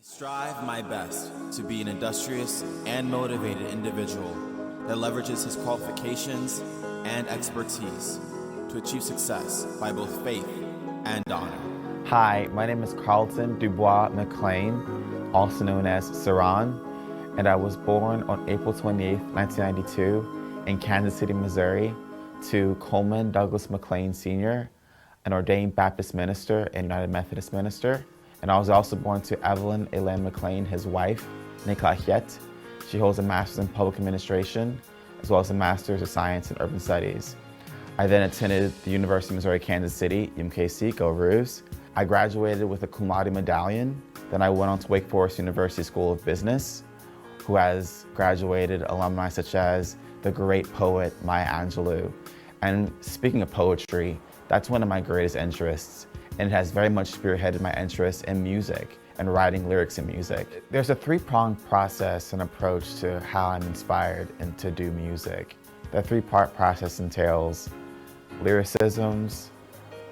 Strive my best to be an industrious and motivated individual that leverages his qualifications and expertise to achieve success by both faith and honor. Hi, my name is Carlton DuBois McClain, also known as Céran, and I was born on April 28, 1992 in Kansas City, Missouri, to Coleman Douglas McClain Sr., an ordained Baptist minister and United Methodist minister. And I was also born to Evelyn Elaine McClain, his wife, Nicolette. She holds a master's in public administration, as well as a master's of science in urban studies. I then attended the University of Missouri, Kansas City, UMKC, go Roos. I graduated with a cum laude medallion. Then I went on to Wake Forest University School of Business, who has graduated alumni such as the great poet Maya Angelou. And speaking of poetry, that's one of my greatest interests, and it has very much spearheaded my interest in music and writing lyrics in music. There's a three-pronged process and approach to how I'm inspired and to do music. The three-part process entails lyricisms,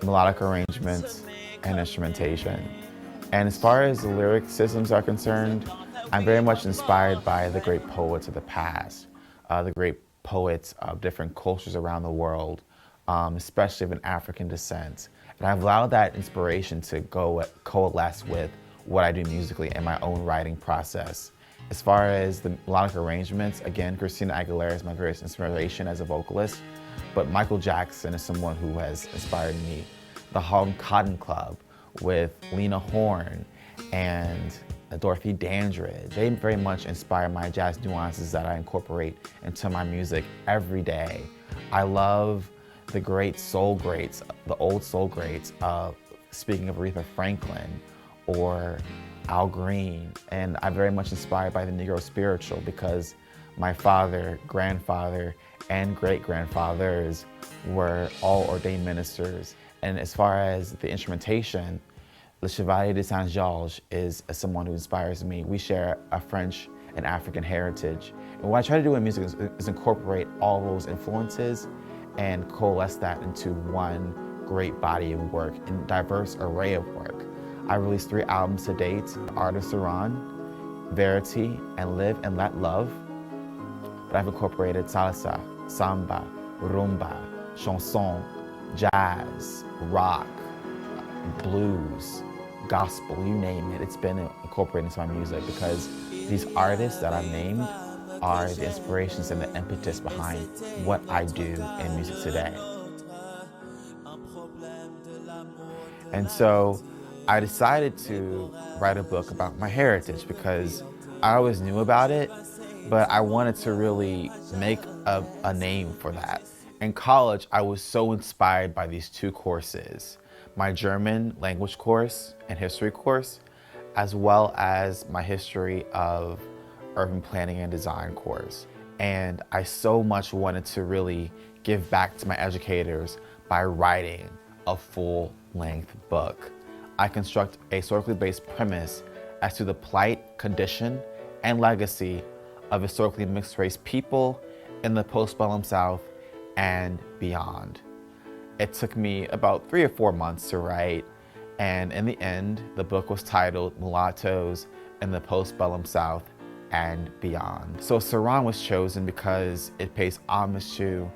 melodic arrangements, and instrumentation. And as far as the lyricisms are concerned, I'm very much inspired by the great poets of the past, the great poets of different cultures around the world, especially of an African descent. And I've allowed that inspiration to coalesce with what I do musically in my own writing process. As far as the melodic arrangements, again, Christina Aguilera is my greatest inspiration as a vocalist, but Michael Jackson is someone who has inspired me. The Harlem Cotton Club with Lena Horne and Dorothy Dandridge, they very much inspire my jazz nuances that I incorporate into my music every day. I love the great soul greats, the old soul greats, speaking of Aretha Franklin or Al Green, and I'm very much inspired by the Negro spiritual because my father, grandfather, and great-grandfathers were all ordained ministers. And as far as the instrumentation, the Chevalier de Saint-Georges is someone who inspires me. We share a French and African heritage. And what I try to do in music is incorporate all those influences and coalesce that into one great body of work and diverse array of work. I released 3 albums to date: Art of Céran, Verity, and Live and Let Love. But I've incorporated salsa, samba, rumba, chanson, jazz, rock, blues, gospel, you name it. It's been incorporated into my music because these artists that I've named are the inspirations and the impetus behind what I do in music today. And so I decided to write a book about my heritage because I always knew about it, but I wanted to really make a name for that. In college, I was so inspired by these 2 courses, my German language course and history course, as well as my history of urban planning and design course. And I so much wanted to really give back to my educators by writing a full-length book. I construct a historically based premise as to the plight, condition, and legacy of historically mixed-race people in the postbellum South and beyond. It took me about 3 or 4 months to write, and in the end, the book was titled Mulattoes in the Postbellum South and Beyond. So Céran was chosen because it pays homage to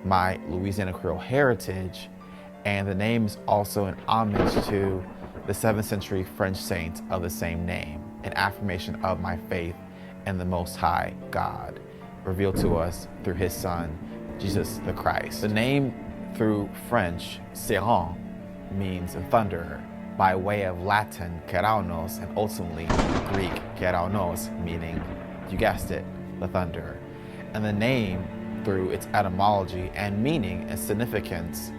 my Louisiana Creole heritage, and the name is also an homage to the 7th century French saint of the same name, an affirmation of my faith in the Most High God, revealed to us through His Son, Jesus the Christ. The name through French, Céran, means thunderer, by way of Latin, Keraunos, and ultimately Greek, Keraunos, meaning, you guessed it, the thunderer. And the name, through its etymology and meaning and significance,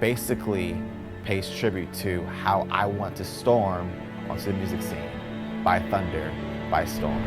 basically pays tribute to how I want to storm onto the music scene, by thunder, by storm.